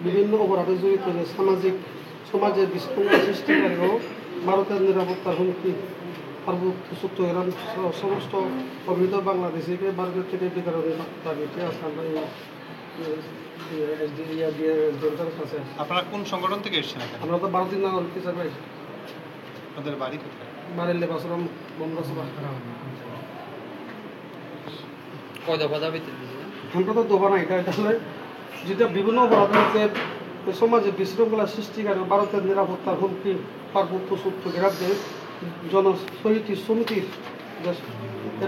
বিভিন্ন অপরাধে জড়িত যে সামাজিক সমাজের বিশৃঙ্খলা সৃষ্টিকারী ও ভারতের নিরাপত্তার হুমকি পার্বত্য এরান সমস্ত অবৈধ বাংলাদেশিকে ভারতের থেকে বিতরণের দাবিতে আমরা আপনারা কোন সংগঠন থেকে এসেছেন? আমরা তো ভারতীয় নাগরিক হিসাবে আপনাদের বাড়ি কোথায়? বাড়ির লেবাসরম বন্ধসভা আমরা তো দোবা নাই তাহলে যেটা বিভিন্ন অপরাধ হচ্ছে সমাজে বিশৃঙ্খলা সৃষ্টিকারী ভারতের নিরাপত্তার হুমকি পার্বত্য চট্টগ্রামে জনশহীদ সমিতির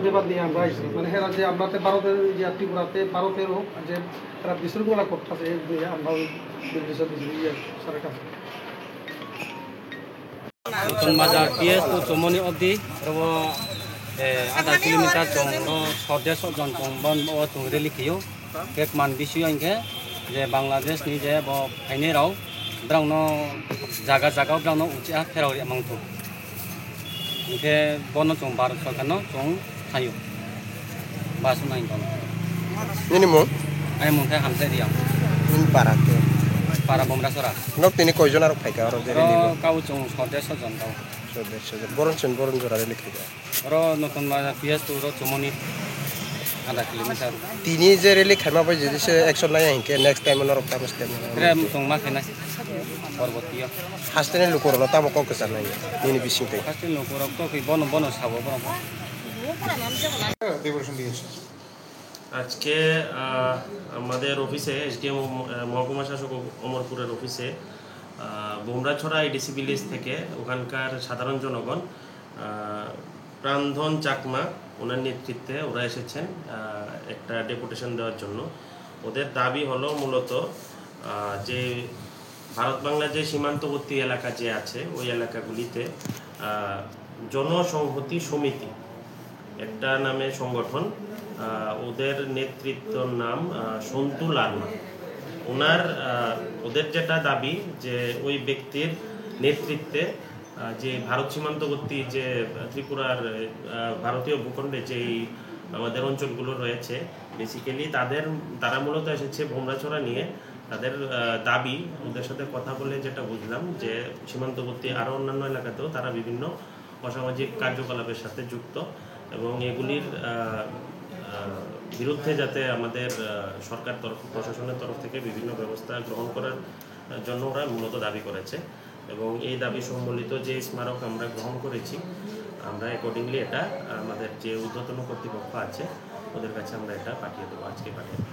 বিবাদ নিয়ে আমরা আইসি মানে হেরা যে আমরা ভারতের যে ত্রিপুরাতে ভারতেরও যে তারা বিশৃঙ্খলা করতেছে আমরা নির্দেশ দিয়েছি সরকারের কাছে নতুন বাজার পিএস তো চমনি অবধি আধা কিলোমিটার চংনো সদেশ জন চংবন ও চংরে লিখিও এক মান বিষয় আনকে যে বাংলাদেশনি যে ফাইনেরাव ब्राउनो जागा जागा ब्राउनो उचिया फेराव मांगथु इनके बनो चों भारत सरकारनो चों थायो बासु नाइन दं ini mo ai mong thai hamse dia in parake para bomra sora nok tini koijon aro phaika aro jeri ro kau chong sode jon kau boron jora likhiga ro notun bajar ps tu ro chomoni आधा kilometre tini je reli khaima bai jedi se action nai hinke next time no rokta miste रे चों मा खेना पर्वतीय hastene lukoro tamo ko kesa nai ini bising tai hostel नो परब तो कि बनो बनो साबो बनो আজকে আমাদের অফিসে এসডিএম মহকুমা শাসক অমরপুরের অফিসে বোমরাছড়া এডিসি ভিলেজ থেকে ওখানকার সাধারণ জনগণ প্রাণধন চাকমা ওনার নেতৃত্বে ওরা এসেছেন একটা ডেপুটেশন দেওয়ার জন্য। ওদের দাবি হলো মূলত যে ভারত বাংলা যে সীমান্তবর্তী এলাকা যে আছে ওই এলাকাগুলিতে জনসংহতি সমিতি একটা নামে সংগঠন, ওদের নেতৃত্বর নাম সন্তু লার্মা। ওদের যেটা দাবি যে ওই ব্যক্তির নেতৃত্বে যে ভারত সীমান্তবর্তী যে ত্রিপুরার ভারতীয় ভূখণ্ডে যেই আমাদের অঞ্চলগুলো রয়েছে বেসিক্যালি তারা মূলত এসেছে বোমরাছড়া নিয়ে। তাদের দাবি, ওদের সাথে কথা বলে যেটা বুঝলাম যে সীমান্তবর্তী আরও অন্যান্য এলাকাতেও তারা বিভিন্ন অসামাজিক কার্যকলাপের সাথে যুক্ত এবং এগুলির বিরুদ্ধে যাতে আমাদের সরকার প্রশাসনের তরফ থেকে বিভিন্ন ব্যবস্থা গ্রহণ করার জন্য ওরা মূলত দাবি করেছে এবং এই দাবি সম্বলিত যে স্মারক আমরা গ্রহণ করেছি, আমরা অ্যাকর্ডিংলি এটা আমাদের যে ঊর্ধ্বতন কর্তৃপক্ষ আছে ওদের কাছে আমরা এটা পাঠিয়ে দেবো, আজকে পাঠিয়ে দেবো।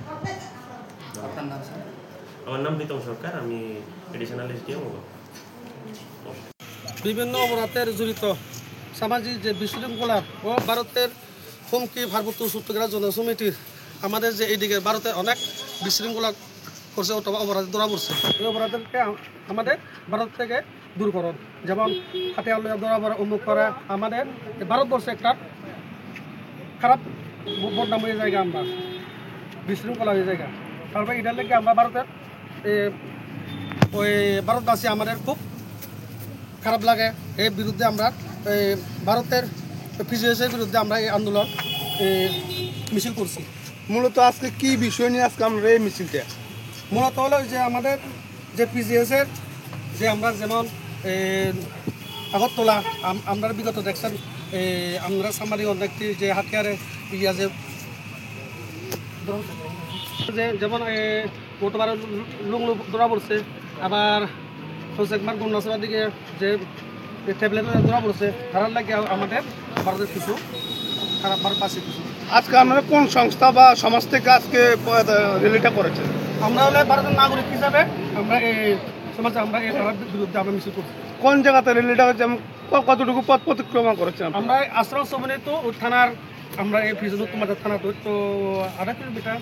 আমার নাম প্রীতম সরকার, আমি এডিশনাল এসডিএম। বিভিন্ন অপরাধের জড়িত সামাজিক যে বিশৃঙ্খলা ও ভারতের হুমকি পার্বত্য চট্টগ্রাম জনসমিতির আমাদের যে এইদিকে ভারতের অনেক বিশৃঙ্খলা করছে অথবা অপরাধ ধরা পড়ছে, এই অপরাধকে আমাদের ভারত থেকে দূরকরণ, যেমন হাতিয়ার ধরা পড়া উন্মুখ করা আমাদের ভারতবর্ষে একটা খারাপ বদনাম হয়ে জায়গা, আমরা বিশৃঙ্খলা হয়ে জায়গা। তারপরে এটার লেগে আমরা ভারতের ওই ভারতবাসী আমাদের খুব খারাপ লাগে। এর বিরুদ্ধে আমরা ভারতের পিজিএসের বিরুদ্ধে আমরা এই আন্দোলন মিছিল করছি। মূলত আজকে কি বিষয় নিয়ে আজকে আমরা এই মিছিলটা মূলত হলো যে আমাদের যে পিজিএসের যে আমরা যেমন আগরতলা আমরা বিগত দেখছেন আমরা সামারি অনেকটি যে হাতিয়ারে ইয়া যে যেমন গতবার লুংলু ধরা পড়ছে, আবার হোসেকমার গুন্নাসবার দিকে যে ট্যাবলেট ধরা পড়ছে, তার লাগে আমাদের ভারতের কিছু খারাপ ভারতবাসী কিছু। আজকে আপনারা কোন সংস্থা বা সমাজ থেকে আজকে র্যালিটা করেছেন? আমরা হলে ভারতের নাগরিক হিসাবে আমরা এই সমাজে আমরা এই ধারার বিরুদ্ধে আমরা মিছিল করছি। কোন জায়গাতে র্যালিটা কতটুকু পথ প্রতিক্রমণ করেছেন? আমরা আশ্রম সবনে তো থানার আমরা এই ফিজুল তোমাদের থানা তো আধা কিলোমিটার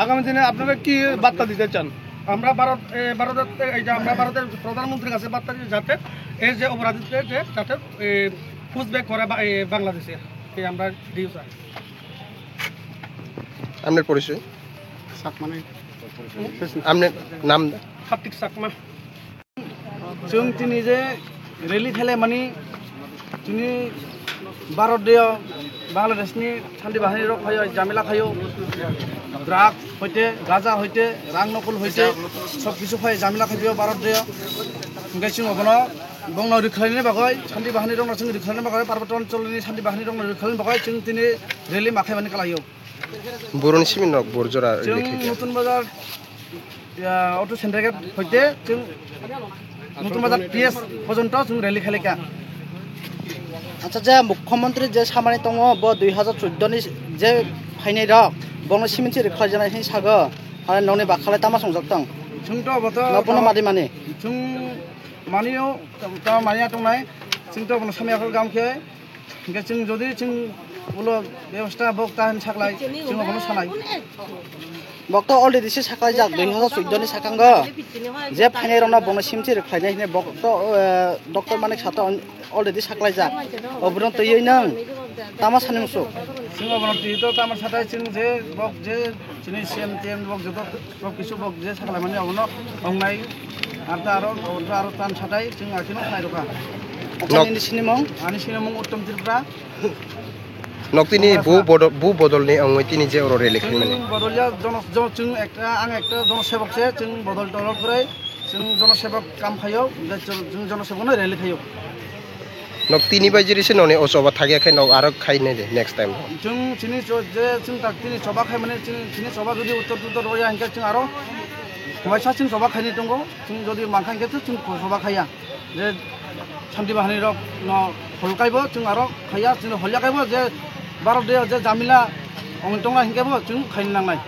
আগামী দিনে আপনারা কি বার্তা দিতে চান? আমরা ভারতের প্রধানমন্ত্রীর কাছে বার্তা দিই যাতে এই যে অপরাধীদের যে যাতে পুষব্যাক করে বাংলাদেশে এই আমরা দিই চাই। আপনার পরিচয়? সাকমানে আপনার নাম? কার্তিক সাকমা। जों दिनै जे रेलि खेलाय माने जोंनि भारतदेश बांलादेशनि शान्ति बाहिनी रक फायो जामिला खायो ड्राग हইতে गाजा हইতে रां नकल हইতে सब किछु फाय जामिला खायो भारतदेश ओंखाय जों अबनो बंनाव रिखालनि बागै शान्ति बाहिनी रक जों रिखालनि बागै पार्बत्य अञ्चलनि शान्ति बाहिनी रक रिखालनि बागै जों दिनै रेलि माखाय माने खालायो बर'नि सिमिन बरजरा जों नতুন बाजार अटो सेन्टार गेट हইতে जों নতুন বাজার পিএস পর্যন্ত जों रेलि खालायखा। আচ্ছা যে মুখ্যমন্ত্রী যে সামানি দङ ब 2014 যে फायनाय रक बंनो सिमिन्थि रिखालजानायनि सागो आरो ननि बाखालाय तामा संजाक्तं जोंथ' अबथ' नबनो मादि माने जों मानियाव ता मानिया दंनाय जोंथ' बनो सामियाखौ गामखे ओंखाय जों जुदि जों बलो बेबस्था बक्ता होन साख्लाय जों बनो सानाय बक्ता अलरेडि से साखाय जाक 2014 नि साखांग जे फायनाय रना बंनो सिमिन्थि रिखालनायनि बक्ता डक्टर मानिक साथा अलरेडि साख्लाय जाक अब्रन तयै नों तामा सानिमसु जों बनो तितो तामार साथाय जों जे बक जे जोंनि सीएम टीएम बक जत सब किछु बक जे साख्लाय माने अबनो अंनाय आरो तान साथाय जों आखिनो खायरका। अच्छा नि सिनिमं आनि सिनेमं उत्तम त्रिपुरा नक्तिनि बु बदलनि अंगै तिनि जे अर रेलि खालामनाय जों बदलिया जों आं एकटा जनसेवक से जों बदल दल करे जों जनसेवक काम खायो जों जनसेवकनो रेलि खायो नक्तिनि बायजिरिसे नने असबा थागियाखै न आरो खायने दे नेक्स्ट टाइम जों तिनि जे जों तिनि सभा खाय माने जों तिनि सभा जुदि उत्तर रया हिंका जों आरो हमायसा जों सभा खायनि दङ जों जुदि मानखांखे जों सभा खाया जे शान्ति बाहिनी रक न हलकायबो जों आरो खाया जों हलियाखायबो जे भारत जे जामिला अंतंना हिंकाबो जों खायनो नांनाय